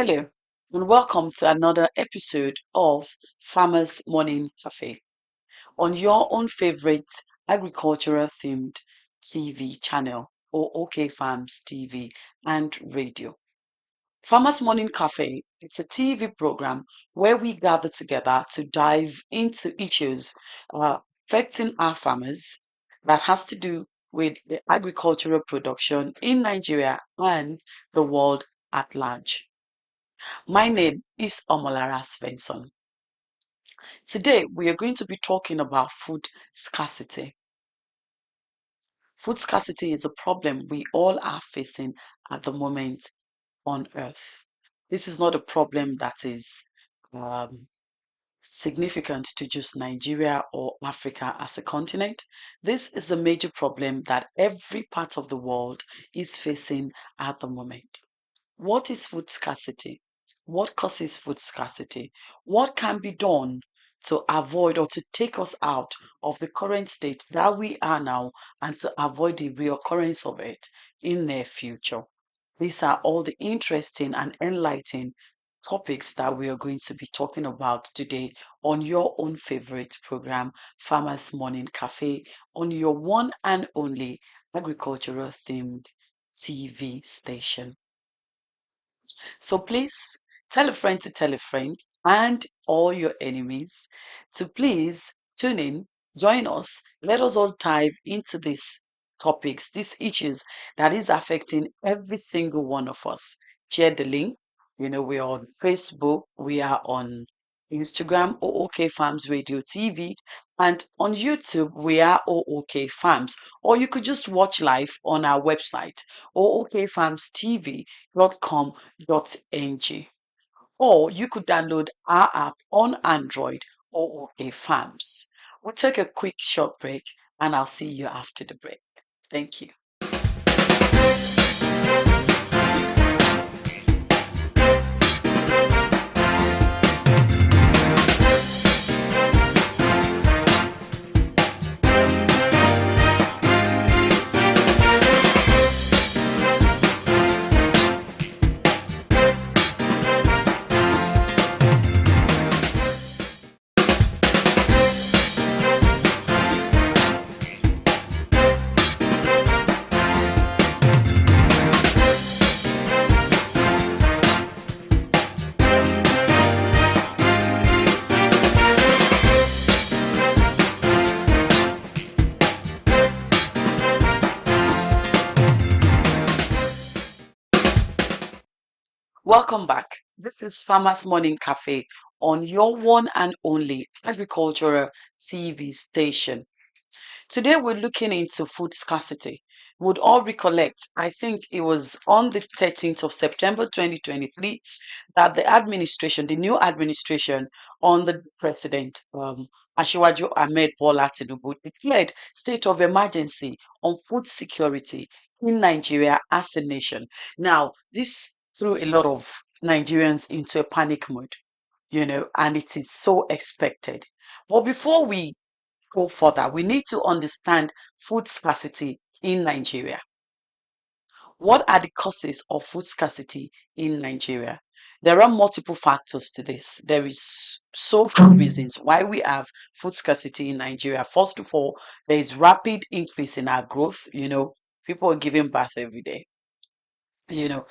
Hello, and welcome to another episode of Farmers Morning Cafe on your own favorite agricultural themed TV channel, O.O.K Farms TV and radio. Farmers Morning Cafe, it's a TV program where we gather together to dive into issues affecting our farmers that has to do with the agricultural production in Nigeria and the world at large. My name is Omolara Svensson. Today, we are going to be talking about food scarcity. Food scarcity is a problem we all are facing at the moment on Earth. This is not a problem that is um, significant to just Nigeria or Africa as a continent. This is a major problem that every part of the world is facing at the moment. What is food scarcity? What causes food scarcity? What can be done to avoid or to take us out of the current state that we are now and to avoid the reoccurrence of it in the future? These are all the interesting and enlightening topics that we are going to be talking about today on your own favorite program, Farmers Morning Cafe, on your one and only agricultural themed TV station. So please tell a friend to tell a friend and all your enemies to please tune in, join us. Let us all dive into these topics, these issues that is affecting every single one of us. Share the link. We're on Facebook, we are on Instagram, O.O.K Farms Radio TV, and on YouTube, we are O.O.K Farms. Or you could just watch live on our website, ookfarmstv.com.ng, or you could download our app on Android or OK Farms. We'll take a quick short break and I'll see you after the break. Thank you. Welcome back. This is Farmers Morning Cafe on your one and only agricultural TV station. Today we're looking into food scarcity. Would all recollect, I think it was on the 13th of September 2023 that the new administration under President Asiwaju Ahmed Bola Tinubu declared state of emergency on food security in Nigeria as a nation. Now, this threw a lot of Nigerians into a panic mode, and it is so expected. But before we go further, we need to understand food scarcity in Nigeria. What are the causes of food scarcity in Nigeria? There are multiple factors to this. There is so few reasons why we have food scarcity in Nigeria. First of all, there is rapid increase in our growth. People are giving birth every day. you know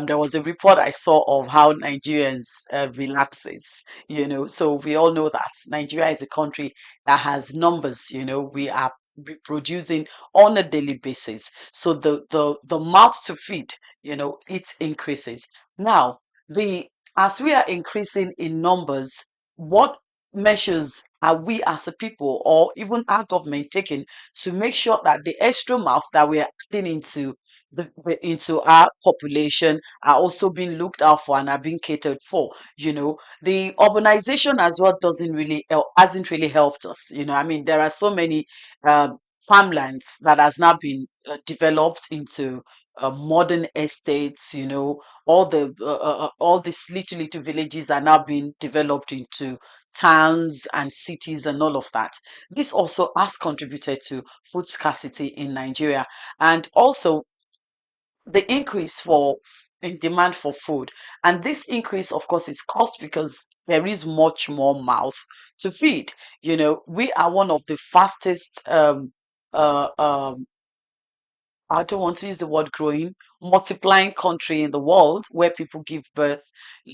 there was a report I saw of how Nigerians relaxes. So we all know that Nigeria is a country that has numbers. We are reproducing on a daily basis, so the mouth to feed, it increases. Now, the as we are increasing in numbers, what measures are we as a people or even our government taking to make sure that the extra mouth that we are adding into our population are also being looked out for and are being catered for? The urbanization as well doesn't really hasn't really helped us. I mean, there are so many um, farmlands that has now been developed into modern estates. All these little villages are now being developed into towns and cities and all of that. This also has contributed to food scarcity in Nigeria. And also, the increase for in demand for food. And this increase, of course, is caused because there is much more mouth to feed. We are one of the fastest uh, um, I don't want to use the word growing, multiplying country in the world where people give birth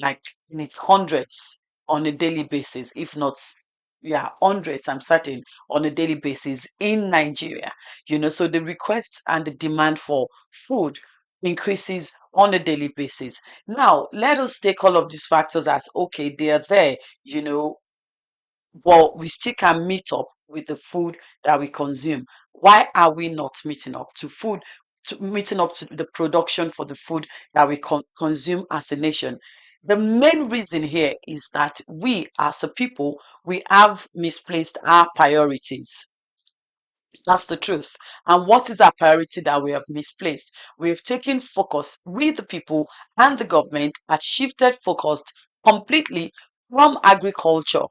like in its hundreds on a daily basis, if not, yeah, hundreds, I'm certain, on a daily basis in Nigeria. So the request and the demand for food increases on a daily basis. Now, let us take all of these factors as okay, they are there, you know, but we still can meet up with the food that we consume. Why are we not meeting up to food, to meeting up to the production for the food that we consume as a nation? The main reason here is that we as a people, we have misplaced our priorities. That's the truth. And what is our priority that we have misplaced? We have taken focus, we the people and the government had shifted focus completely from agriculture.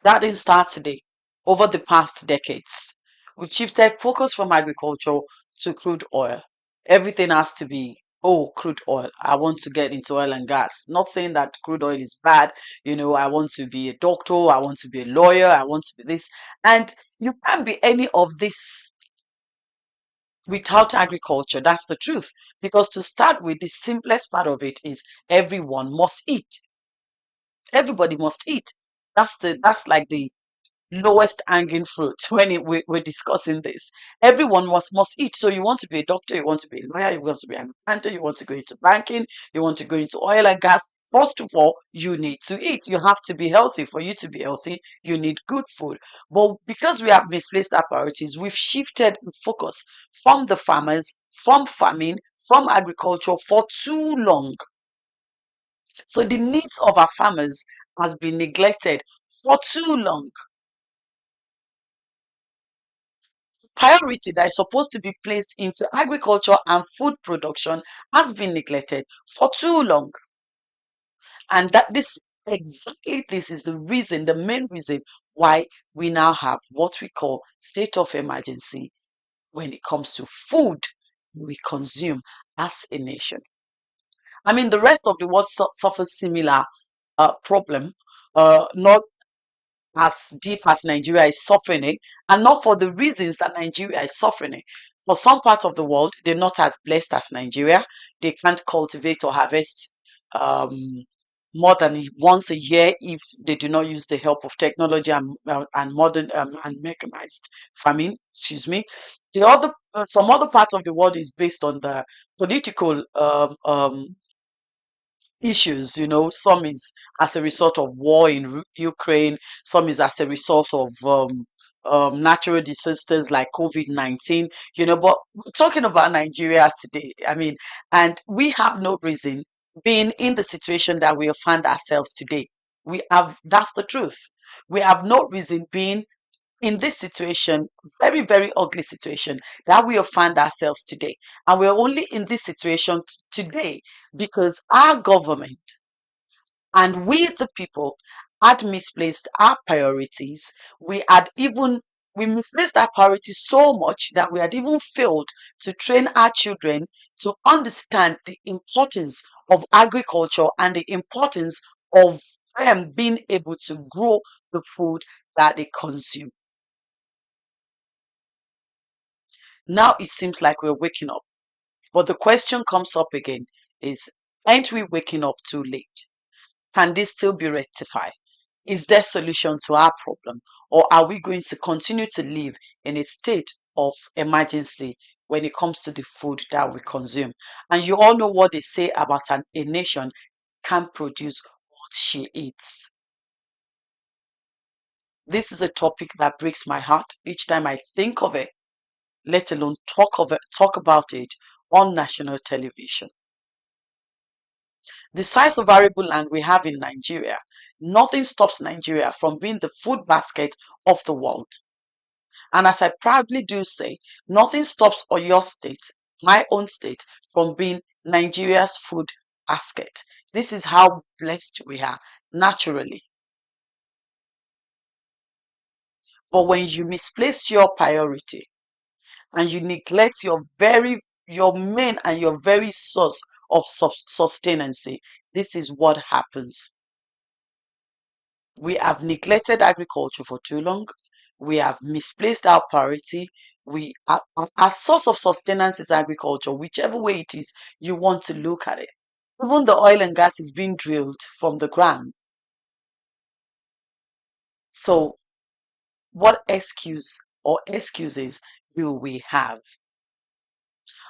That didn't start today. Over the past decades, we've shifted focus from agriculture to crude oil. Everything has to be, oh, crude oil. I want to get into oil and gas. Not saying that crude oil is bad. I want to be a doctor. I want to be a lawyer. I want to be this. And you can't be any of this without agriculture. That's the truth. Because to start with, the simplest part of it is everyone must eat. Everybody must eat. That's like the lowest hanging fruit when we're discussing this. Everyone must eat. So you want to be a doctor, you want to be a lawyer, you want to be an accountant, you want to go into banking, you want to go into oil and gas. First of all, you need to eat. You have to be healthy. For you to be healthy, you need good food. But because we have misplaced our priorities, we've shifted the focus from the farmers, from farming, from agriculture for too long. So the needs of our farmers has been neglected for too long. Priority that is supposed to be placed into agriculture and food production has been neglected for too long. And that this exactly this is the reason, the main reason why we now have what we call state of emergency when it comes to food we consume as a nation. I mean, the rest of the world suffers similar problem, not as deep as Nigeria is suffering it, and not for the reasons that Nigeria is suffering it. For some parts of the world, they're not as blessed as Nigeria. They can't cultivate or harvest um, more than once a year if they do not use the help of technology and modern and mechanized farming. Excuse me. The other some other parts of the world is based on the political issues. Some is as a result of war in Ukraine, some is as a result of natural disasters like COVID-19. But we're talking about Nigeria today. I mean, and we have no reason being in the situation that we have found ourselves today. That's the truth. We have no reason being in this situation, very, very ugly situation that we have found ourselves today. And we're only in this situation today because our government and we, the people, had misplaced our priorities. We misplaced our priorities so much that we had even failed to train our children to understand the importance of agriculture and the importance of them being able to grow the food that they consume. Now it seems like we're waking up. But the question comes up again is, aren't we waking up too late? Can this still be rectified? Is there solution to our problem? Or are we going to continue to live in a state of emergency when it comes to the food that we consume? And you all know what they say about a nation can produce what she eats. This is a topic that breaks my heart each time I think of it, let alone talk about it on national television. The size of arable land we have in Nigeria, nothing stops Nigeria from being the food basket of the world. And as I proudly do say, nothing stops your state, my own state, from being Nigeria's food basket. This is how blessed we are naturally. But when you misplace your priority and you neglect your main and your very source of sustenance. This is what happens. We have neglected agriculture for too long. We have misplaced our priority. Our source of sustenance is agriculture, whichever way it is you want to look at it. Even the oil and gas is being drilled from the ground. So, what excuse or excuses do we have?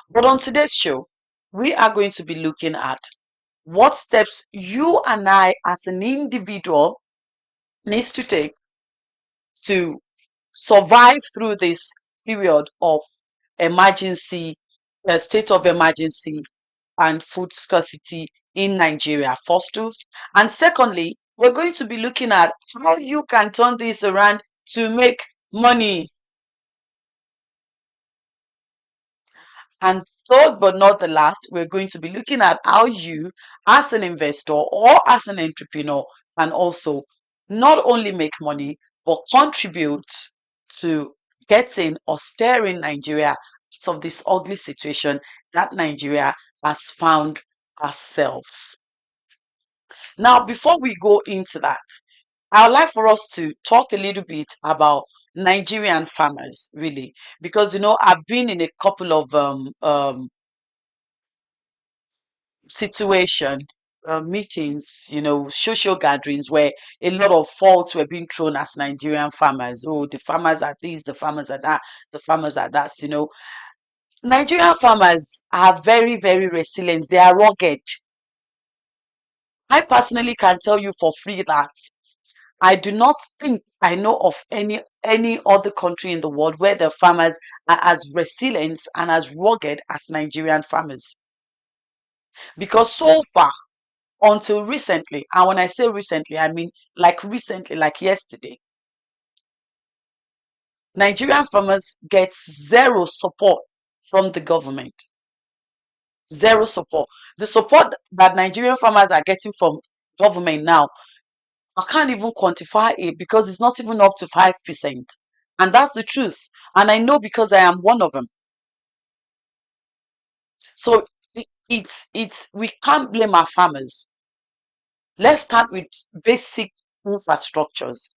But on today's show, we are going to be looking at what steps you and I as an individual needs to take to survive through this period of emergency, state of emergency and food scarcity in Nigeria, first off. And secondly, we're going to be looking at how you can turn this around to make money. And third but not the last, we're going to be looking at how you, as an investor or as an entrepreneur, can also not only make money but contribute to getting or steering Nigeria out of this ugly situation that Nigeria has found herself. Now, before we go into that, I would like for us to talk a little bit about Nigerian farmers, really, because I've been in a couple of situation, meetings, social gatherings where a lot of faults were being thrown as Nigerian farmers. Oh, the farmers are this, the farmers are that, the farmers are that. Nigerian farmers are very, very resilient. They are rugged. I personally can tell you for free that I do not think I know of any other country in the world where the farmers are as resilient and as rugged as Nigerian farmers. Because so far, until recently, and when I say recently, I mean like recently, like yesterday, Nigerian farmers get zero support from the government. Zero support. The support that Nigerian farmers are getting from government now, I can't even quantify it because it's not even up to 5%. And that's the truth. And I know because I am one of them. So we can't blame our farmers. Let's start with basic infrastructures.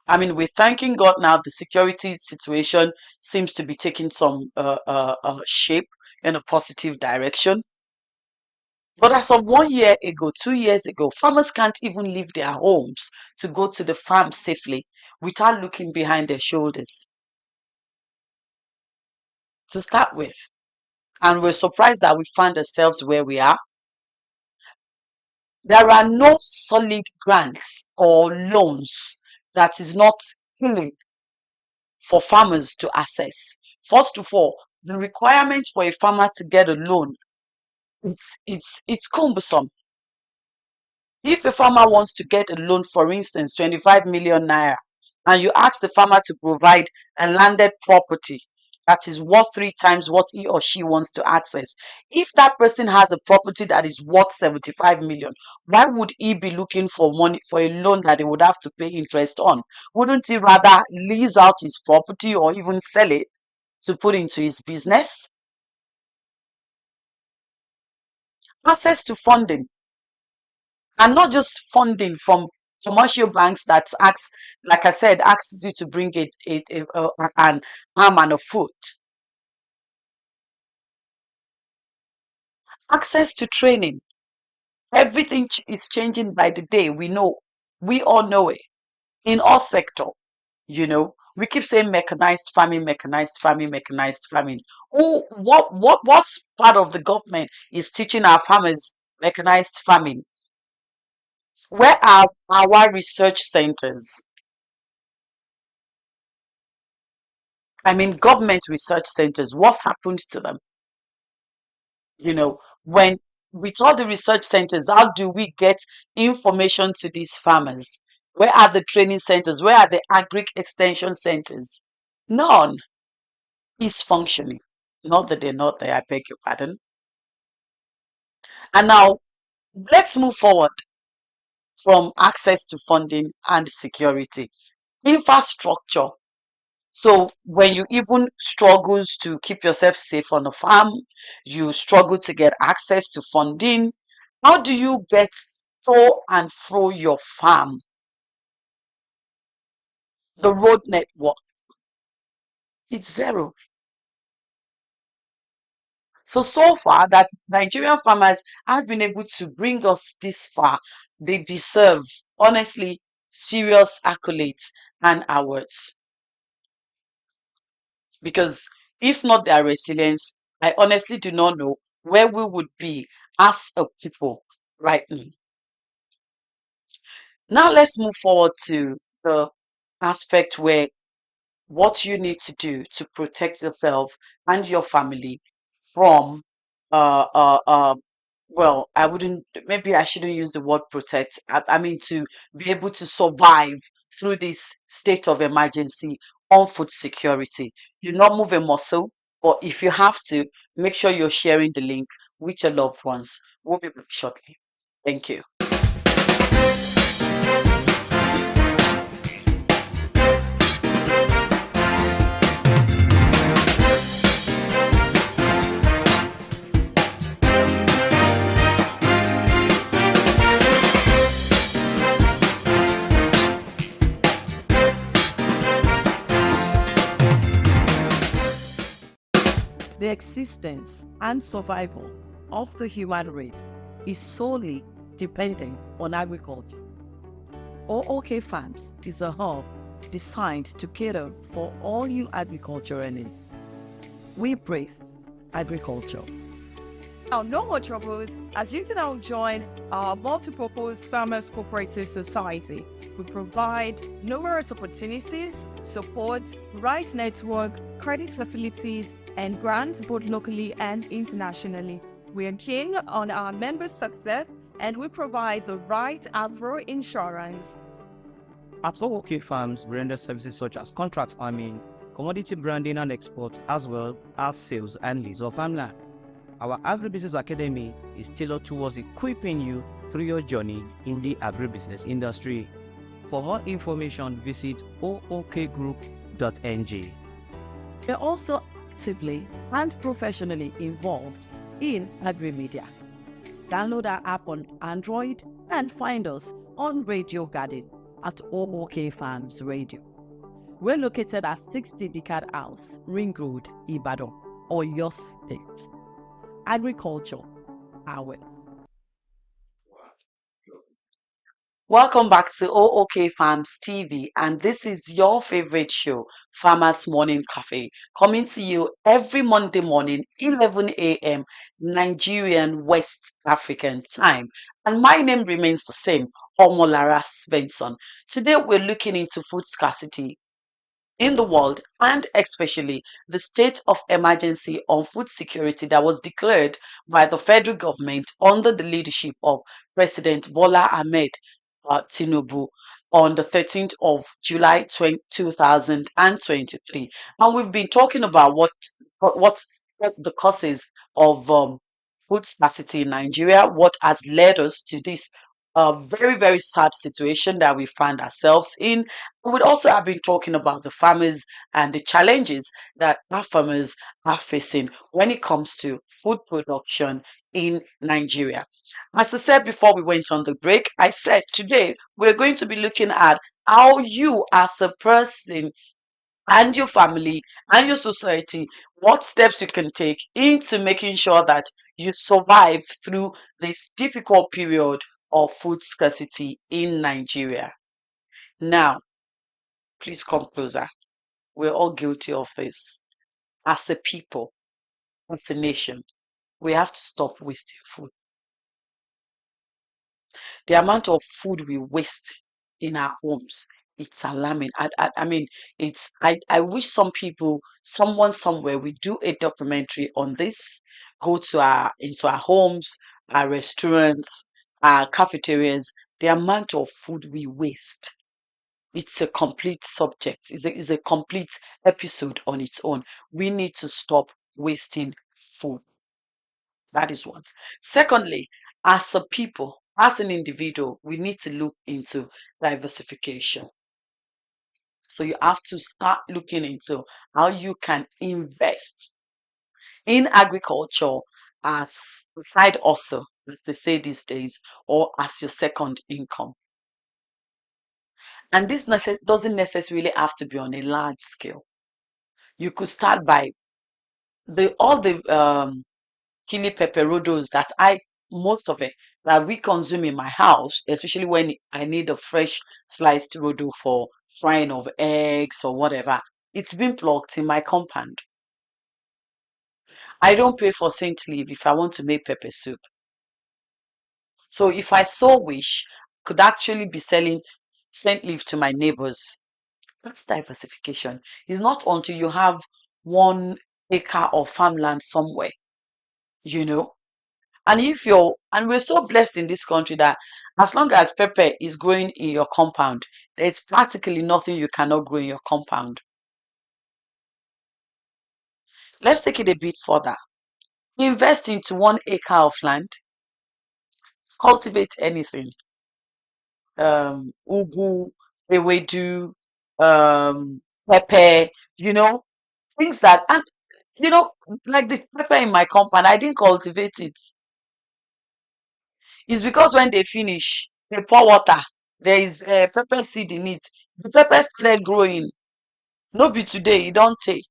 I mean, we're thanking God now. The security situation seems to be taking some shape in a positive direction. But as of 1 year ago, 2 years ago, farmers can't even leave their homes to go to the farm safely without looking behind their shoulders to start with. And we're surprised that we find ourselves where we are. There are no solid grants or loans that is not killing for farmers to access. First of all, the requirement for a farmer to get a loan, it's cumbersome. If a farmer wants to get a loan, for instance, 25 million naira, and you ask the farmer to provide a landed property that is worth 3 times what he or she wants to access. If that person has a property that is worth 75 million, why would he be looking for money for a loan that he would have to pay interest on? Wouldn't he rather lease out his property or even sell it to put into his business? Access to funding, and not just funding from commercial banks that asks, like I said, asks you to bring an arm and a foot. Access to training. Everything is changing by the day. We all know it in all sector. We keep saying mechanized farming, mechanized farming, mechanized farming. What's part of the government is teaching our farmers mechanized farming? Where are our research centers? I mean, government research centers, what's happened to them? When with all the research centers, how do we get information to these farmers? Where are the training centers? Where are the agri extension centers? None is functioning. Not that they're not there, I beg your pardon. And now let's move forward from access to funding and security. Infrastructure. So when you even struggles to keep yourself safe on the farm, you struggle to get access to funding. How do you get to and fro your farm? The road network, it's zero. So far that Nigerian farmers have been able to bring us this far, they deserve, honestly, serious accolades and awards. Because if not their resilience, I honestly do not know where we would be as a people right now. Now let's move forward to the aspect where what you need to do to protect yourself and your family from uh uh uh well, I wouldn't, maybe I shouldn't use the word protect. I mean to be able to survive through this state of emergency on food security. Do not move a muscle, but if you have to, make sure you're sharing the link with your loved ones. We'll be back shortly. Thank you. The existence and survival of the human race is solely dependent on agriculture. O.O.K Farms is a hub designed to cater for all your agricultural needs. We breathe agriculture. Now, no more troubles, as you can now join our multi-purpose Farmers Cooperative Society. We provide numerous opportunities, support, right network, credit facilities, and grants both locally and internationally. We are keen on our members' success, and we provide the right agro insurance. At O.O.K Farms, we render services such as contract farming, commodity branding and export, as well as sales and lease of farmland. Our Agribusiness Academy is tailored towards equipping you through your journey in the agribusiness industry. For more information, visit ookgroup.ng. We're also actively and professionally involved in agri-media. Download our app on Android and find us on Radio Garden at O.O.K Farms Radio. We're located at 60 Decad House, Ring Road, Ibadan, Oyo State. Agriculture, our Welcome back to O.O.K Farms TV, and this is your favorite show, Farmers Morning Cafe, coming to you every Monday morning, 11 a.m. Nigerian West African time. And my name remains the same, Omolara Svensson. Today we're looking into food scarcity in the world, and especially the state of emergency on food security that was declared by the federal government under the leadership of President Bola Ahmed Tinubu on the 13th of July 2023. And we've been talking about what the causes of food scarcity in Nigeria, what has led us to this very, very sad situation that we find ourselves in. We would also have been talking about the farmers and the challenges that our farmers are facing when it comes to food production in Nigeria. As I said before we went on the break, I said today we're going to be looking at how you as a person and your family and your society, what steps you can take into making sure that you survive through this difficult period of food scarcity in Nigeria. Now, please come closer. We're all guilty of this. As a people, as a nation, we have to stop wasting food. The amount of food we waste in our homes, it's alarming. I mean, I wish some people, someone somewhere, we do a documentary on this, go to into our homes, our restaurants, our cafeterias, the amount of food we waste. It's a complete subject. It's a complete episode on its own. We need to stop wasting food. That is one. Secondly, as a people, as an individual, we need to look into diversification. So you have to start looking into how you can invest in agriculture as a side hustle, as they say these days, or as your second income. And this doesn't necessarily have to be on a large scale. You could start by all the chili pepperodos that most of it that we consume in my house, especially when I need a fresh sliced rodo for frying of eggs or whatever. It's been plucked in my compound. I don't pay for saint leaf if I want to make pepper soup. So if I so wish, could actually be selling saint leaf to my neighbors. That's diversification. It's not until you have 1 acre of farmland somewhere, you know. And we're so blessed in this country that as long as pepper is growing in your compound, there's practically nothing you cannot grow in your compound. Let's take it a bit further. Invest into 1 acre of land, cultivate anything. Ugu, ewedu, pepper, you know, things that, and you know, like the pepper in my compound, I didn't cultivate it. It's because when they finish, they pour water. There is pepper seed in it. The pepper started growing. No be today, you don't take.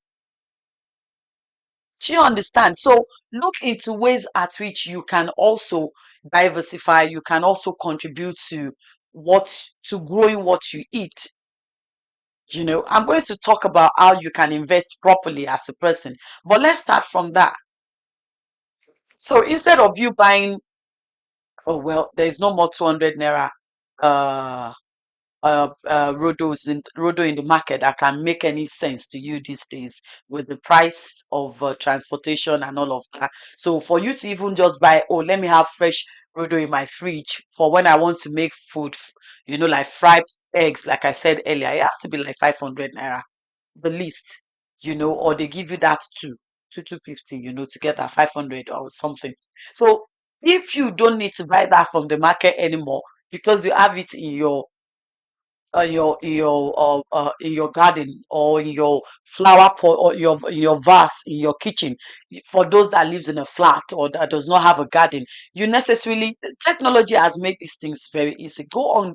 Do you understand? So look into ways at which you can also diversify. You can also contribute to growing what you eat. You know, I'm going to talk about how you can invest properly as a person. But let's start from that. So instead of you buying, oh well, there is no more 200 naira uh rodo in the market that can make any sense to you these days with the price of transportation and all of that. So for you to even just buy, oh, let me have fresh rodo in my fridge for when I want to make food, you know, like fried eggs, like I said earlier, it has to be like 500 naira, the least, you know, or they give you that too, 250, you know, to get that 500 or something. So if you don't need to buy that from the market anymore because you have it in your garden or in your flower pot or in your vase in your kitchen, for those that lives in a flat or that does not have a garden, you necessarily, technology has made these things very easy. Go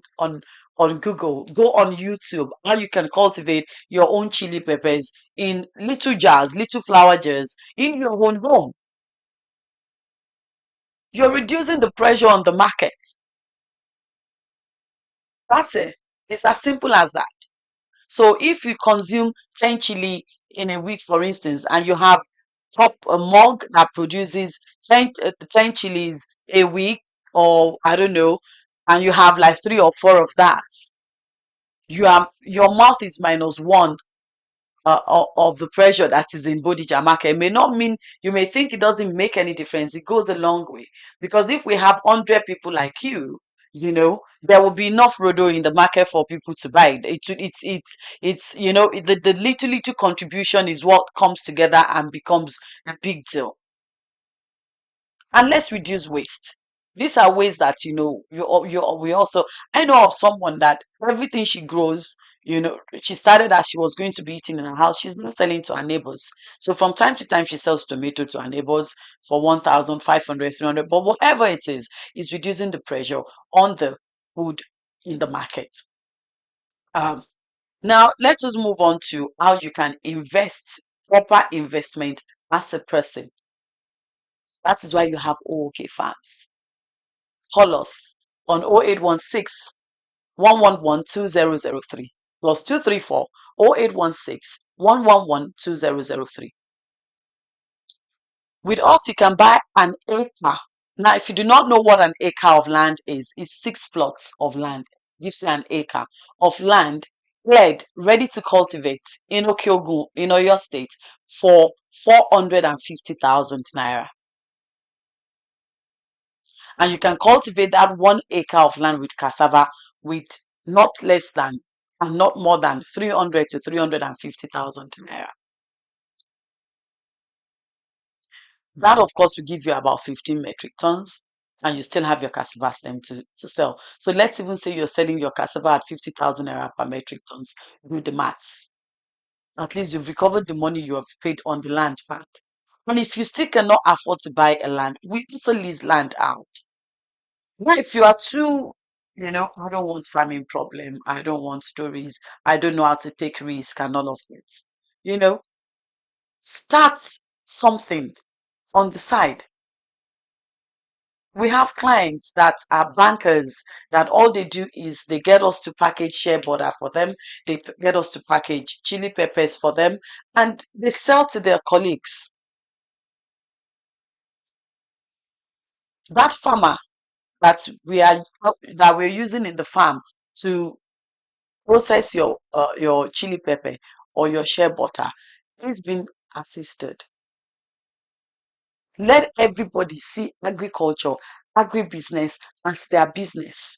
on Google, go on YouTube, how you can cultivate your own chili peppers in little jars, little flower jars in your own home. You're reducing the pressure on the market. That's it. It's as simple as that. So if you consume 10 chili in a week, for instance, and you have top a mug that produces 10 chilies a week, or I don't know, and you have like 3 or 4 of that, your mouth is -1 of the pressure that is in Bodija market. It may not mean, you may think it doesn't make any difference. It goes a long way, because if we have 100 people like you know, there will be enough rodo in the market for people to buy. It's you know, the little contribution is what comes together and becomes a big deal. And let's reduce waste. These are ways that, you know, we also, I know of someone that everything she grows, you know, she started as she was going to be eating in her house. She's not selling to her neighbors. So from time to time, she sells tomato to her neighbors for 1,500, 300. But whatever it is reducing the pressure on the food in the market. Um, Now, let us move on to how you can invest, proper investment as a person. That is why you have O.O.K farms. Call us on 0816 111 2003 plus 234 0816 111 2003. With us, you can buy an acre. Now, if you do not know what an acre of land is, it's 6 plots of land. Gives you an acre of land cleared, ready to cultivate in Okyogun, in Oyo State, for 450,000 naira. And you can cultivate that 1 acre of land with cassava with not less than and not more than 300 to 350,000 naira. That, of course, will give you about 15 metric tons. and you still have your cassava stem to sell. So let's even say you're selling your cassava at 50,000 naira per metric tons. Do the maths. At least you've recovered the money you have paid on the land back. And if you still cannot afford to buy a land, we also lease land out. Now, if you are too, I don't want farming problem, I don't want stories, I don't know how to take risk and all of it. You know, start something on the side. We have clients that are bankers that all they do is they get us to package shea butter for them, get us to package chili peppers for them, and they sell to their colleagues. That farmer that we're using in the farm to process your chili pepper or your shea butter is being assisted. Let everybody see agriculture, agribusiness as their business.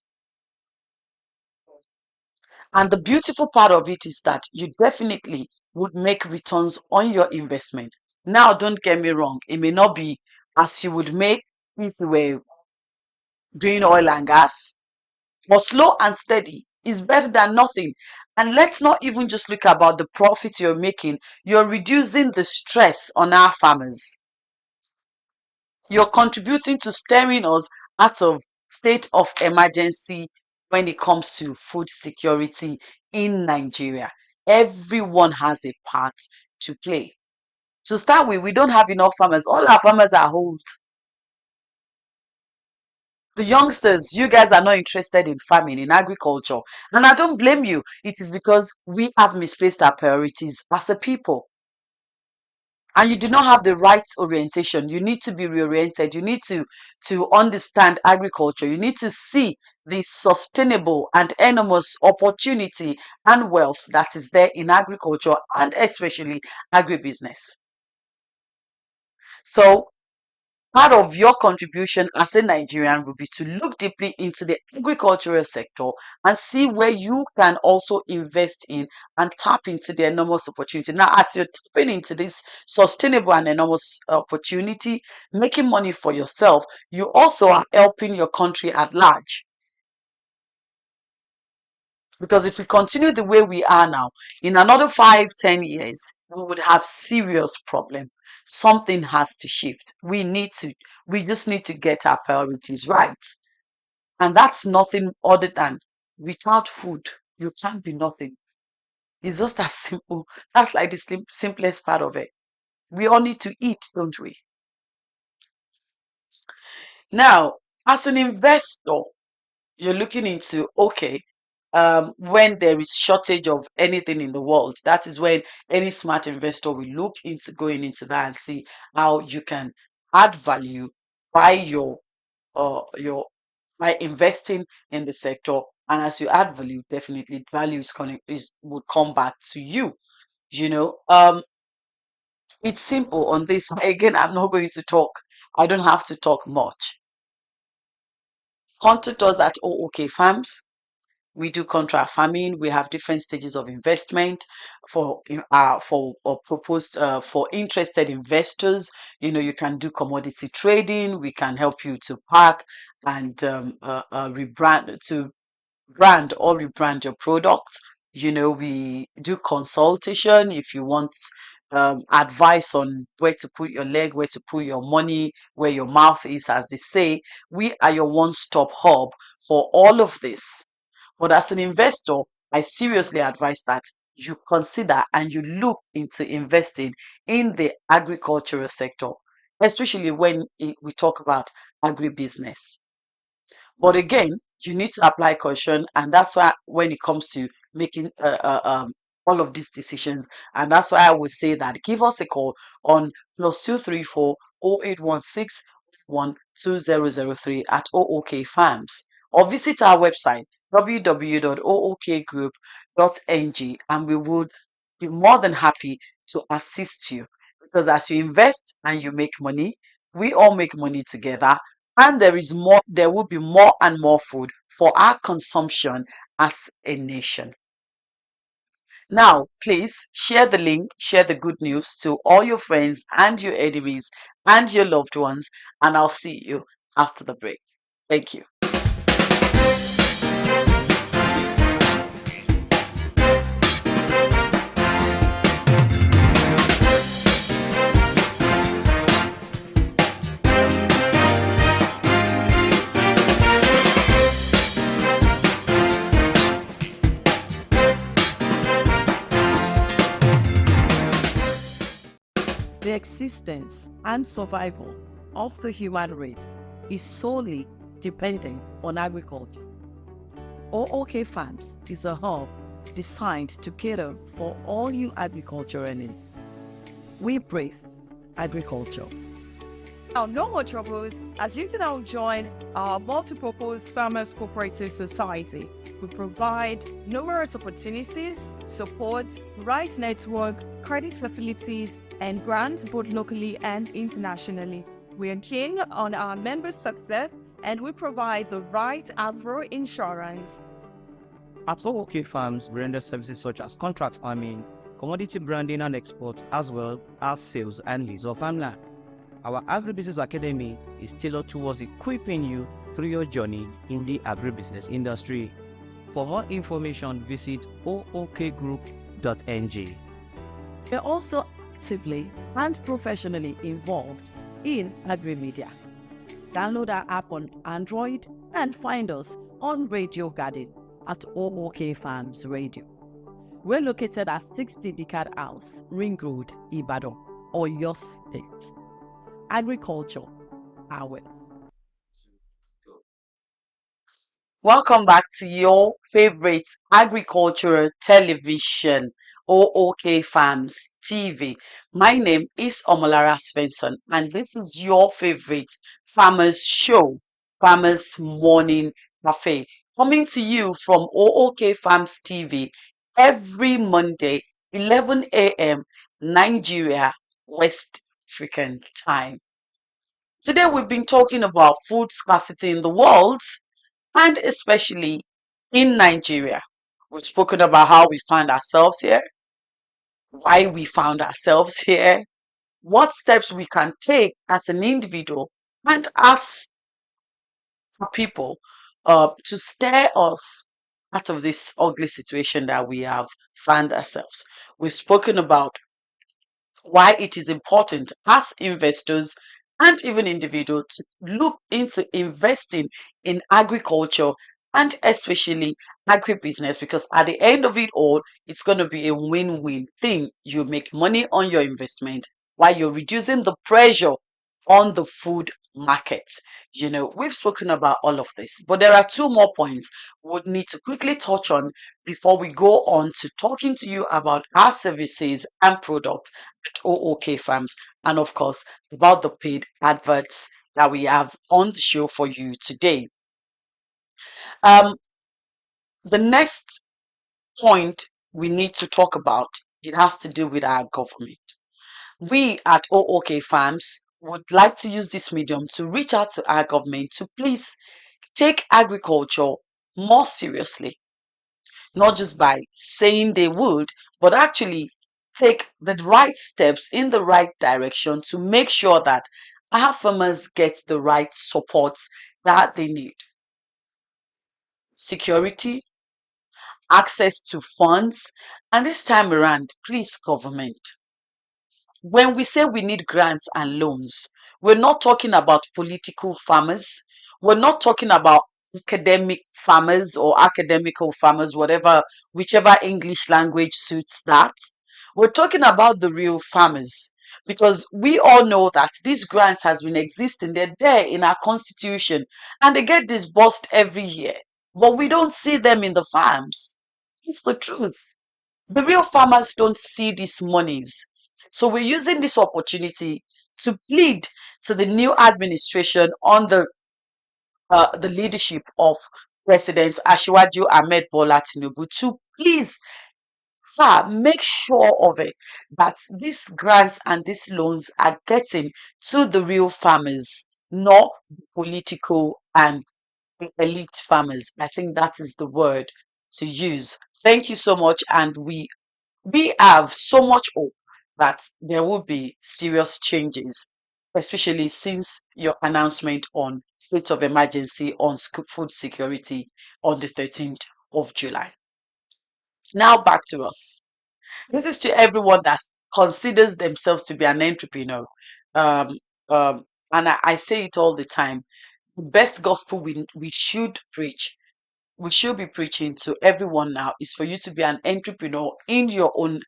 And the beautiful part of it is that you definitely would make returns on your investment. Now, don't get me wrong, it may not be as you would make if you were doing oil and gas, but slow and steady is better than nothing. And let's not even just look about the profits you're making, you're reducing the stress on our farmers. You're contributing to steering us out of state of emergency when it comes to food security in Nigeria. Everyone has a part to play. To start with, we don't have enough farmers. All our farmers are old. The youngsters, you guys are not interested in farming, in agriculture. And I don't blame you. It is because we have misplaced our priorities as a people. And you do not have the right orientation. You need to be reoriented. You need to understand agriculture. You need to see the sustainable and enormous opportunity and wealth that is there in agriculture and especially agribusiness. So part of your contribution as a Nigerian will be to look deeply into the agricultural sector and see where you can also invest in and tap into the enormous opportunity. Now, as you're tapping into this sustainable and enormous opportunity, making money for yourself, you also are helping your country at large. Because if we continue the way we are now, in another 5, 10 years, we would have serious problem. Something has to shift. We just need to get our priorities right. And that's nothing other than without food, you can't be nothing. It's just as simple. That's like the simplest part of it. We all need to eat, don't we? Now, as an investor, you're looking into, okay, when there is shortage of anything in the world, that is when any smart investor will look into going into that and see how you can add value by your by investing in the sector. And as you add value, definitely value would come back to you. You know, it's simple on this. Again, I'm not going to talk. I don't have to talk much. Contact us at O.O.K Farms. We do contract farming. We have different stages of investment for proposed for interested investors. You can do commodity trading. We can help you to pack and rebrand to brand or rebrand your product. We do consultation if you want advice on where to put your leg, where to put your money, where your mouth is, as they say. We are your one-stop hub for all of this. But as an investor, I seriously advise that you consider and you look into investing in the agricultural sector, especially when we talk about agribusiness. But again, you need to apply caution, and that's why when it comes to making all of these decisions, and that's why I would say that give us a call on +234 0816 12003 at O.O.K Farms, or visit our website www.ookgroup.ng, and we would be more than happy to assist you, because as you invest and you make money, we all make money together, and there will be more and more food for our consumption as a nation. Now, please share the link, share the good news to all your friends and your enemies and your loved ones, and I'll see you after the break. Thank you. The existence and survival of the human race is solely dependent on agriculture. O.O.K Farms is a hub designed to cater for all you agricultural needs. We breathe agriculture. Now, no more troubles, as you can now join our multi-purpose Farmers Cooperative Society. We provide numerous opportunities, support, right network, credit facilities, and grants both locally and internationally. We are keen on our members' success, and we provide the right agro insurance. At O.O.K Farms, we render services such as contract farming, commodity branding and export, as well as sales and lease of farmland. Our Agribusiness Academy is tailored towards equipping you through your journey in the agribusiness industry. For more information, visit ookgroup.ng. We are also actively and professionally involved in agri-media. Download our app on Android and find us on Radio Garden at O.O.K Farms Radio. We're located at 60 Decad House, Ring Road, Ibadan, Oyo State. Agriculture, our Welcome back to your favorite agricultural television, O.O.K Farms TV. My name is Omolara Svensson, and this is your favorite farmers show, Farmers Morning Cafe, coming to you from O.O.K Farms TV every Monday, 11 a.m. Nigeria, West African time. Today we've been talking about food scarcity in the world and especially in Nigeria. We've spoken about how we found ourselves here, why we found ourselves here, what steps we can take as an individual and as a people to steer us out of this ugly situation that we have found ourselves. We've spoken about why it is important as investors and even individuals to look into investing in agriculture and especially agribusiness, because at the end of it all, it's going to be a win-win thing. You make money on your investment while you're reducing the pressure on the food market. We've spoken about all of this, but there are two more points we would need to quickly touch on before we go on to talking to you about our services and products at O.O.K Farms, and of course about the paid adverts that we have on the show for you today. Um, the next point we need to talk about, it has to do with our government. We at O.O.K Farms would like to use this medium to reach out to our government to please take agriculture more seriously, not just by saying they would, but actually take the right steps in the right direction to make sure that our farmers get the right support that they need. Security, access to funds, and this time around, please, government, when we say we need grants and loans, we're not talking about political farmers. We're not talking about academic farmers or academical farmers, whatever, whichever English language suits that. We're talking about the real farmers, because we all know that these grants has been existing. They're there in our constitution and they get disbursed every year, but we don't see them in the farms. It's the truth. The real farmers don't see these monies. So we're using this opportunity to plead to the new administration on the leadership of President Asiwaju Ahmed Bola Tinubu to please, sir, make sure of it that these grants and these loans are getting to the real farmers, not political and elite farmers. I think that is the word to use. Thank you so much, and we have so much hope that there will be serious changes. especially since your announcement on state of emergency on food security on the 13th of July. Now back to us. This is to everyone that considers themselves to be an entrepreneur. Um, and I say it all the time. The best gospel we should preach, we should be preaching to everyone now, is for you to be an entrepreneur in your own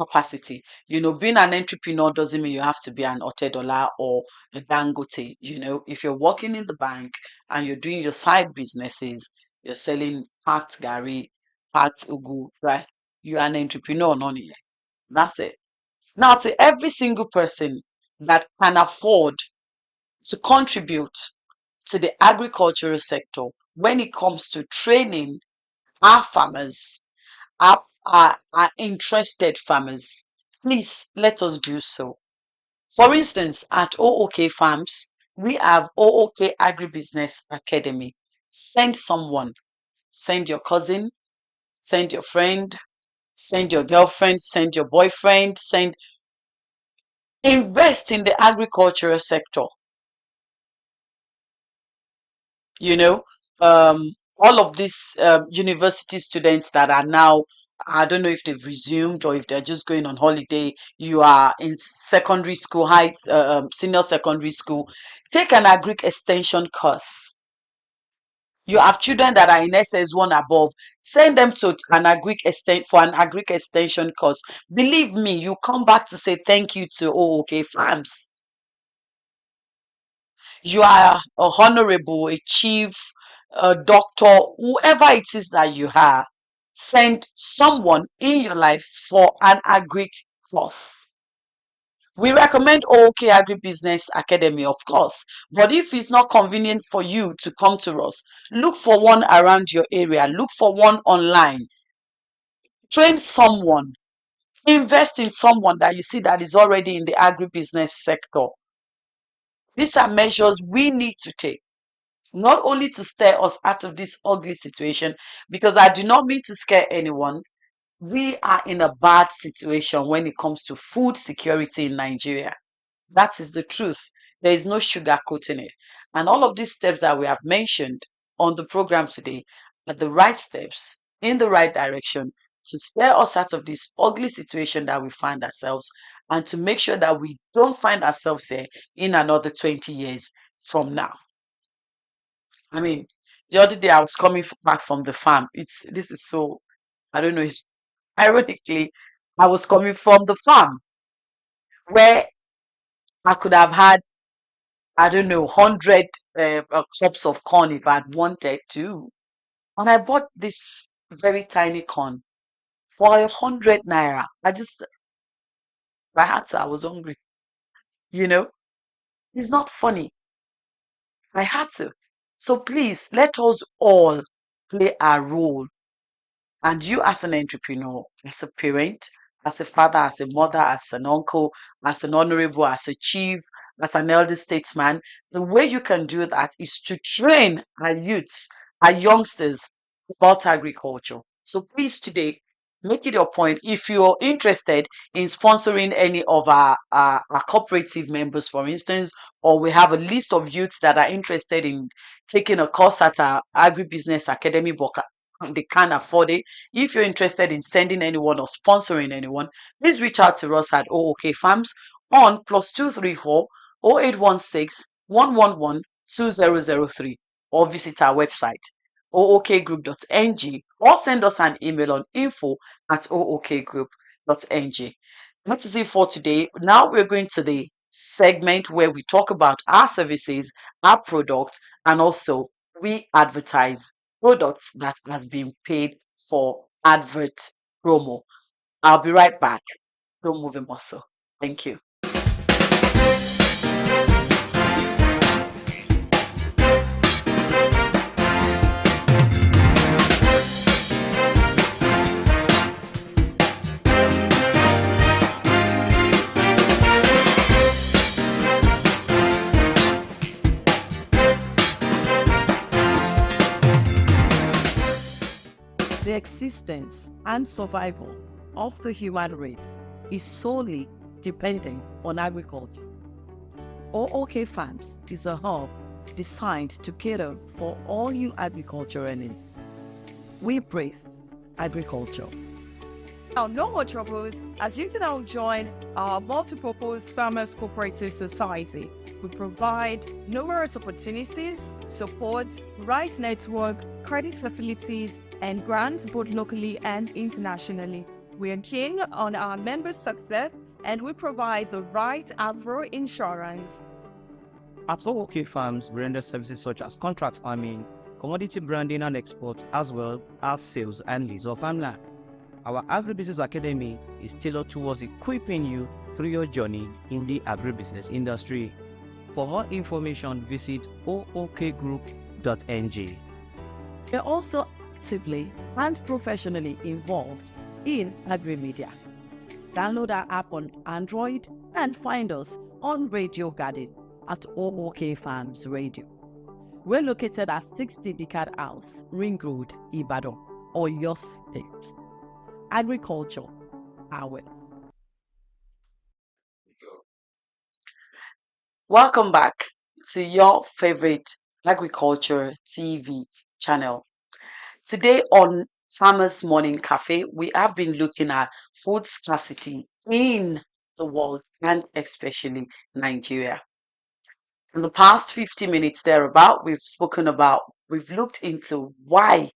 capacity. Being an entrepreneur doesn't mean you have to be an Otedola or a Dangote. If you're working in the bank and you're doing your side businesses, you're selling packed gari, packed ugu, right? You're an entrepreneur, none here. That's it. Now, to every single person that can afford to contribute to the agricultural sector when it comes to training our farmers, our interested farmers, please let us do so. For instance, at O.O.K Farms, we have O.O.K Agribusiness Academy. Send someone, send your cousin, send your friend, send your girlfriend, send your boyfriend, invest in the agricultural sector. you know all of these university students that are now, I don't know if they've resumed or if they're just going on holiday. You are in secondary school, senior secondary school. Take an agric extension course. You have children that are in SS1 above. Send them to an agric extension course. Believe me, you come back to say thank you to O.O.K Farms. You are a honorable, a chief, a doctor, whoever it is that you are, send someone in your life for an agric course. We recommend O.O.K Agribusiness Academy, of course, but if it's not convenient for you to come to us, look for one around your area, look for one online, train someone, invest in someone that you see that is already in the agribusiness sector. These are measures we need to take, not only to steer us out of this ugly situation, because I do not mean to scare anyone. We are in a bad situation when it comes to food security in Nigeria. That is the truth. There is no sugarcoating it. And all of these steps that we have mentioned on the program today are the right steps in the right direction to steer us out of this ugly situation that we find ourselves, and to make sure that we don't find ourselves here in another 20 years from now. I mean, the other day I was coming back from the farm. This is so, I don't know. It's ironically, I was coming from the farm where I could have had, I don't know, 100 cups of corn if I'd wanted to, and I bought this very tiny corn for 100 naira. I had to. I was hungry. You know, it's not funny. I had to. So please let us all play our role. And you, as an entrepreneur, as a parent, as a father, as a mother, as an uncle, as an honorable, as a chief, as an elder statesman, the way you can do that is to train our youths, our youngsters about agriculture. So please today, make it your point. If you're interested in sponsoring any of our cooperative members, for instance, or we have a list of youths that are interested in taking a course at our agribusiness academy, but they can't afford it. If you're interested in sending anyone or sponsoring anyone, please reach out to us at O.O.K Farms on +234 0816 111 2003, or visit our website ookgroup.ng, or send us an email on info@ookgroup.ng. That is it for today. Now we're going to the segment where we talk about our services, our products, and also we advertise products that has been paid for advert promo. I'll be right back. Don't move a muscle. Thank you. The existence and survival of the human race is solely dependent on agriculture. O.O.K Farms is a hub designed to cater for all you agricultural needs. We breathe agriculture. Now, no more troubles, as you can now join our multi-purpose Farmers Cooperative Society. We provide numerous opportunities, support, right network, credit facilities, and grants both locally and internationally. We are keen on our members' success, and we provide the right agro insurance. At O.O.K Farms, we render services such as contract farming, commodity branding and export, as well as sales and lease of farmland. Our Agribusiness Academy is tailored towards equipping you through your journey in the agribusiness industry. For more information, visit ookgroup.ng. We are also actively and professionally involved in agri-media. Download our app on Android and find us on Radio Garden at O.O.K Farms Radio. We're located at 60 Decad House, Ring Road, Ibadan, Oyo State. Agriculture, our wealth. Welcome back to your favorite agriculture TV channel. Today on Farmers Morning Cafe, we have been looking at food scarcity in the world and especially Nigeria. In the past 50 minutes thereabout, we've looked into why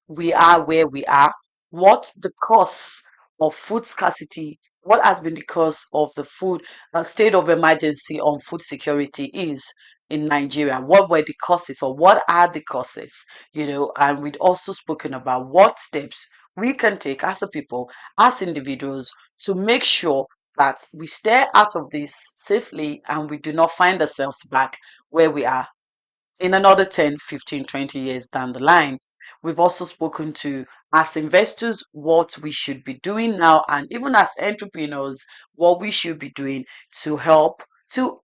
we are where we are, what the cause of food scarcity, what has been the cause of the food state of emergency on food security is in Nigeria, what were the causes or what are the causes, and we'd also spoken about what steps we can take as a people, as individuals, to make sure that we stay out of this safely and we do not find ourselves back where we are in another 10, 15, 20 years down the line. We've also spoken to, as investors, what we should be doing now, and even as entrepreneurs, what we should be doing to help to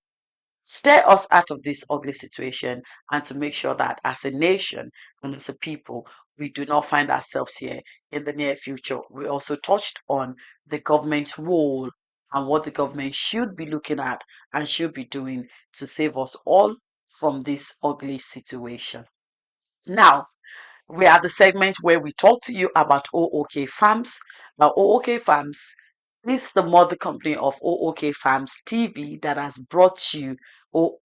steer us out of this ugly situation and to make sure that as a nation and as a people, we do not find ourselves here in the near future. We also touched on the government's role and what the government should be looking at and should be doing to save us all from this ugly situation. Now, we are the segment where we talk to you about O.O.K Farms. Now, O.O.K Farms is the mother company of O.O.K Farms TV that has brought you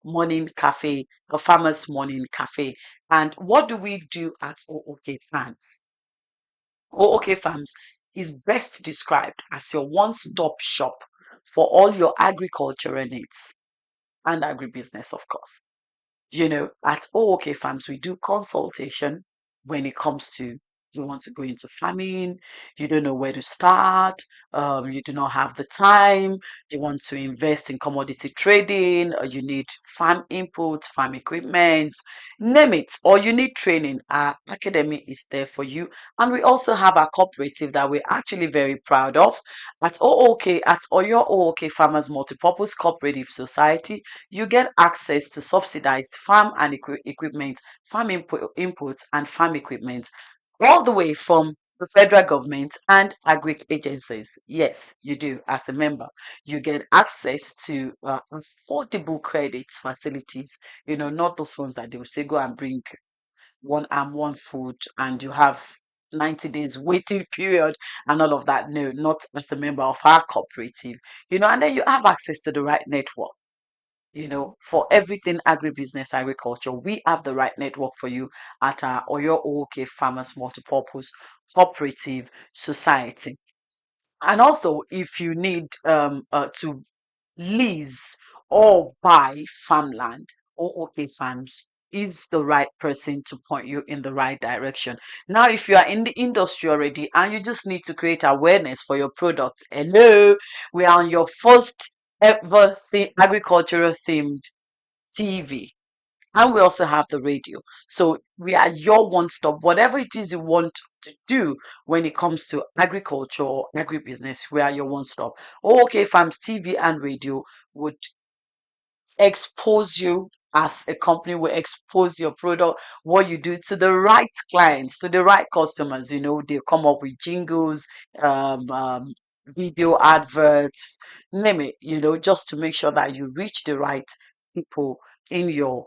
Morning Cafe, the Farmers Morning Cafe. And what do we do at O.O.K Farms? O.O.K Farms is best described as your one-stop shop for all your agricultural needs and agribusiness, of course. At O.O.K Farms, we do consultation when it comes to you want to go into farming, you don't know where to start, you do not have the time, you want to invest in commodity trading, or you need farm inputs, farm equipment, name it, or you need training. Our academy is there for you. And we also have our cooperative that we're actually very proud of at O.O.K, at Oyo O.O.K Farmers Multipurpose Cooperative Society. You get access to subsidized farm and equipment, farm inputs and farm equipment, all the way from the federal government and agri agencies. Yes, you do. As a member, you get access to affordable credits facilities. Not those ones that they will say go and bring one arm, one foot, and you have 90 days waiting period and all of that. No, not as a member of our cooperative. And then you have access to the right network. For everything agribusiness, agriculture, we have the right network for you at our Oyo O.O.K Farmers Multipurpose Cooperative Society. And also, if you need to lease or buy farmland, O.O.K Farms is the right person to point you in the right direction. Now, if you are in the industry already and you just need to create awareness for your product, hello, we are on your first ever agricultural themed TV. And we also have the radio. So we are your one-stop. Whatever it is you want to do when it comes to agriculture or agribusiness, we are your one-stop. O.O.K Farms TV and radio would expose you as a company, will expose your product, what you do to the right clients, to the right customers. They come up with jingles, video adverts, name it, just to make sure that you reach the right people in your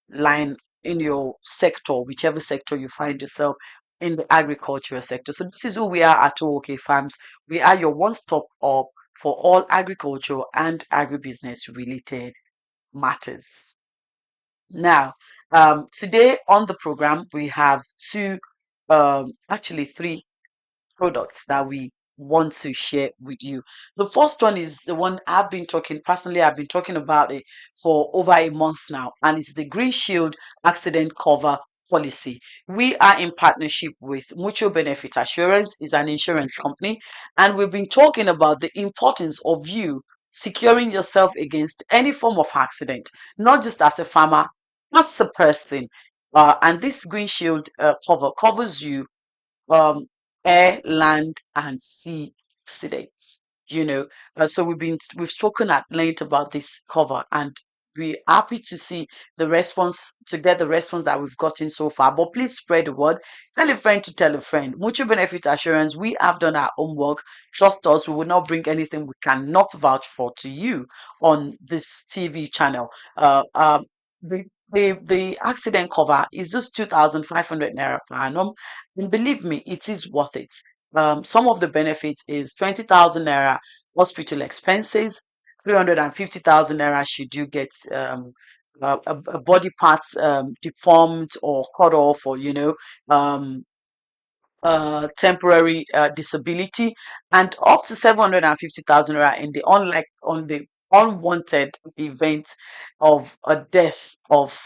line, in your sector, whichever sector you find yourself in the agricultural sector. So this is who we are at O.O.K Farms. We are your one-stop up for all agriculture and agribusiness related matters. Now, today on the program, we have actually three products that we want to share with you. The first one is the one I've been talking about it for over a month now, and it's the Green Shield Accident Cover Policy. We are in partnership with Mutual Benefit Assurance, is an insurance company, and we've been talking about the importance of you securing yourself against any form of accident, not just as a farmer, as a person. And this Green Shield cover covers you um air, land, and sea accidents. So we've spoken at length about this cover, and we're happy to see the response that we've gotten so far. But please spread the word. Tell a friend to tell a friend. Mutual Benefit Assurance, we have done our homework. Trust us, we will not bring anything we cannot vouch for to you on this TV channel. Uh, um, the, the accident cover is just 2,500 naira per annum, and believe me, it is worth it. Some of the benefits is 20,000 naira hospital expenses, 350,000 naira should you get a body parts deformed or cut off, or um, temporary disability, and up to 750,000 naira in the on the unwanted event of a death of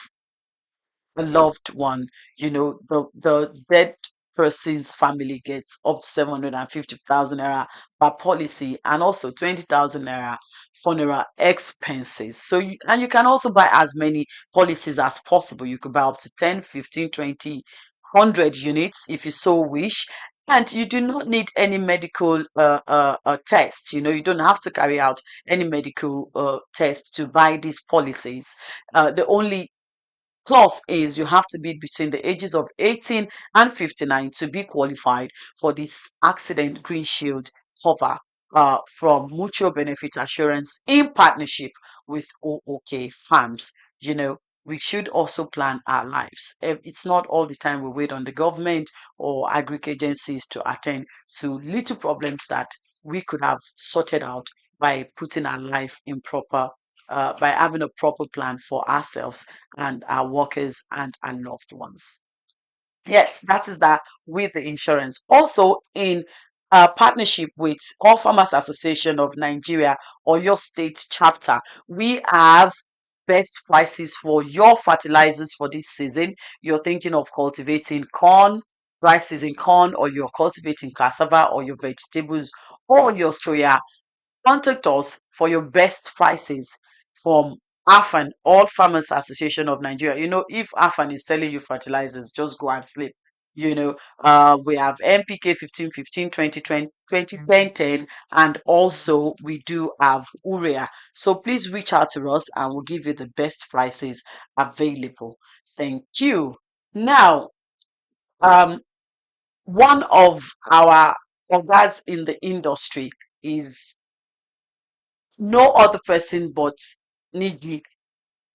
a loved one. The dead person's family gets up to 750,000 naira per policy, and also 20,000 naira funeral expenses. And you can also buy as many policies as possible. You could buy up to 10, 15, 20, 100 units if you so wish. And you do not need any medical test. You don't have to carry out any medical test to buy these policies. The only clause is you have to be between the ages of 18 and 59 to be qualified for this accident green shield cover from Mutual Benefit Assurance in partnership with O.O.K Farms. We should also plan our lives. It's not all the time we wait on the government or agri agencies to attend to little problems that we could have sorted out by putting our life in by having a proper plan for ourselves and our workers and our loved ones. Yes, that is that with the insurance. Also, in partnership with All Farmers Association of Nigeria or your state chapter, we have best prices for your fertilizers for this season. You're thinking of cultivating corn, dry season corn, or you're cultivating cassava or your vegetables or your soya. Contact us for your best prices from AFAN, All Farmers Association of Nigeria. If AFAN is selling you fertilizers, just go and sleep. We have NPK 1515, 2020, 2010, and also we do have urea. So please reach out to us and we'll give you the best prices available. Thank you. Now, um, one of our guys in the industry is no other person but Niji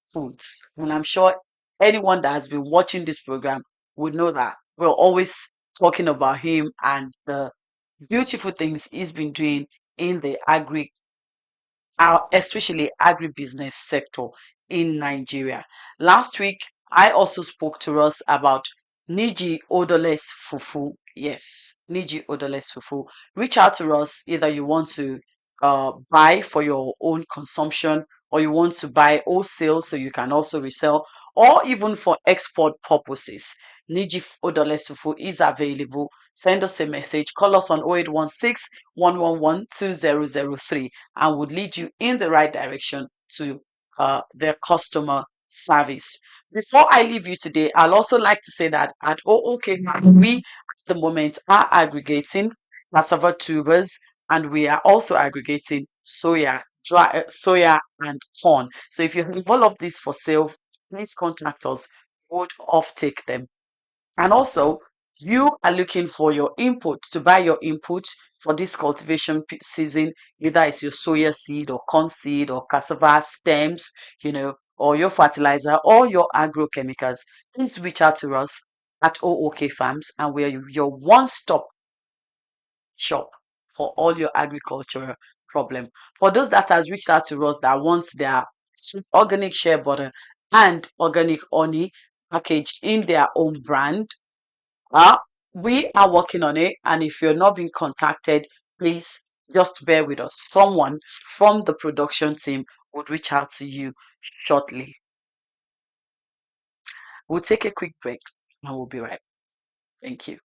Foods. And I'm sure anyone that has been watching this program would know that we're always talking about him and the beautiful things he's been doing in the especially agribusiness sector in Nigeria. Last week, I also spoke to us about Niji Odorless Fufu. Yes, Niji Odorless Fufu. Reach out to us, either you want to buy for your own consumption, or you want to buy wholesale so you can also resell, or even for export purposes. Niji Odorless Fufu is available. Send us a message. Call us on 0816 111 2003 and would lead you in the right direction to their customer service. Before I leave you today, I'll also like to say that at O.O.K, we at the moment are aggregating cassava tubers, and we are also aggregating soya and corn. So if you have all of this for sale, please contact us. We would off take them. And also, you are looking for your input to buy your input for this cultivation season, either it's your soya seed or corn seed or cassava stems, or your fertilizer or your agrochemicals, please reach out to us at O.O.K Farms, and we're your one-stop shop for all your agricultural problem. For those that has reached out to us that wants their organic shea butter and organic honey packaged in their own brand, uh, we are working on it. And if you're not being contacted, please just bear with us. Someone from the production team would reach out to you shortly. We'll take a quick break and we'll be right back. Thank you.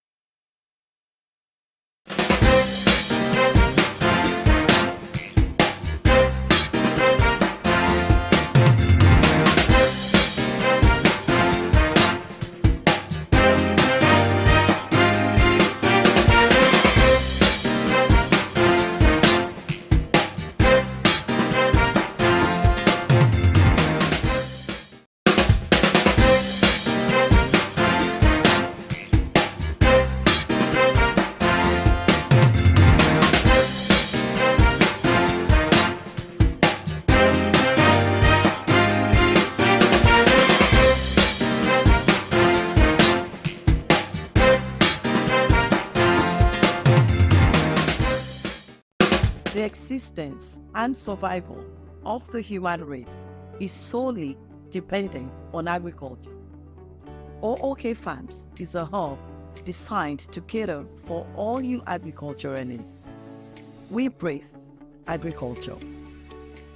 The existence and survival of the human race is solely dependent on agriculture. O.O.K Farms is a hub designed to cater for all you agricultural needs. We breathe agriculture.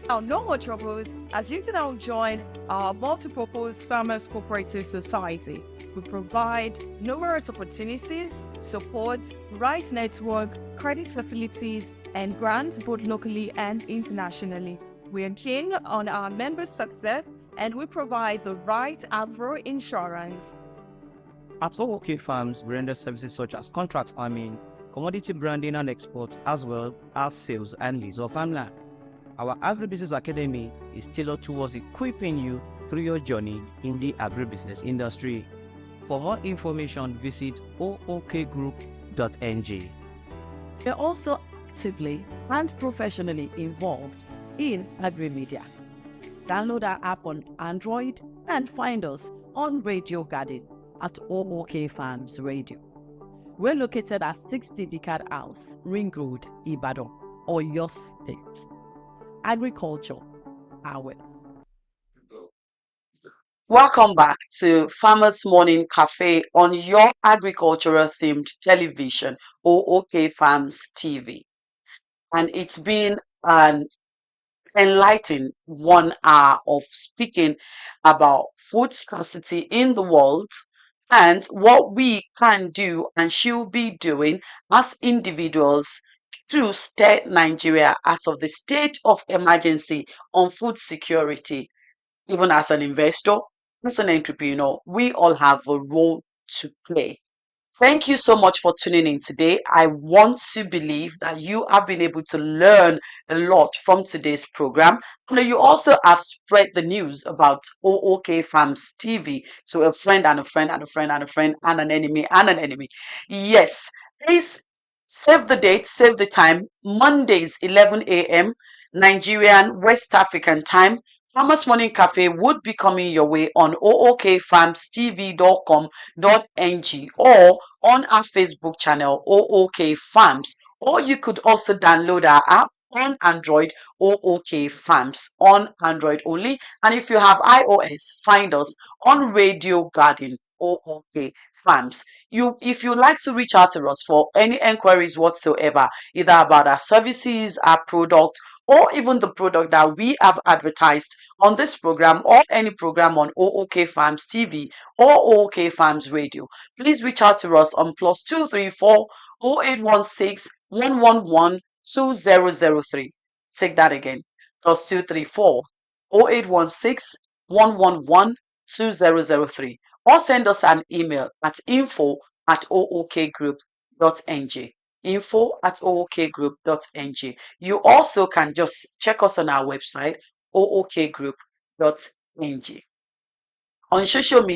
Now, no more troubles, as you can now join our multi-purpose Farmers Cooperative Society. We provide numerous opportunities, support, right network, credit facilities, and grants both locally and internationally. We are keen on our members' success, and we provide the right agro insurance. At O.O.K Farms, we render services such as contract farming, commodity branding and export, as well as sales and lease of farmland. Our Agribusiness Academy is tailored towards equipping you through your journey in the agribusiness industry. For more information, visit ookgroup.ng. We are also actively and professionally involved in agri-media. Download our app on Android and find us on Radio Garden at O.O.K Farms Radio. We're located at 60 Decad House, Ring Road, Ibadan, Oyo State. Agriculture, our Welcome back to Farmers Morning Cafe on your agricultural themed television, O.O.K Farms TV. And it's been an enlightening 1 hour of speaking about food scarcity in the world and what we can do and should be doing as individuals to steer Nigeria out of the state of emergency on food security. Even as an investor, as an entrepreneur, we all have a role to play. Thank you so much for tuning in today. I want to believe that you have been able to learn a lot from today's program. And you also have spread the news about O.O.K Farms TV to a friend and a friend and a friend and a friend and an enemy and an enemy. Yes, please save the date, save the time. Mondays, 11 a.m. Nigerian West African time. Farmers Morning Cafe would be coming your way on ookfarmstv.com.ng or on our Facebook channel, O.O.K Farms. Or you could also download our app on Android, O.O.K Farms, on Android only. And if you have iOS, find us on Radio Garden, O.O.K Farms. If you like to reach out to us for any enquiries whatsoever, either about our services, our product, or even the product that we have advertised on this program or any program on O.O.K Farms TV or O.O.K Farms Radio, please reach out to us on +234 0816 111 2003. Take that again. +234 0816 111 2003. Or send us an email at info@ookgroup.ng. info@ookgroup.ng. You also can just check us on our website, ookgroup.ng. On social media,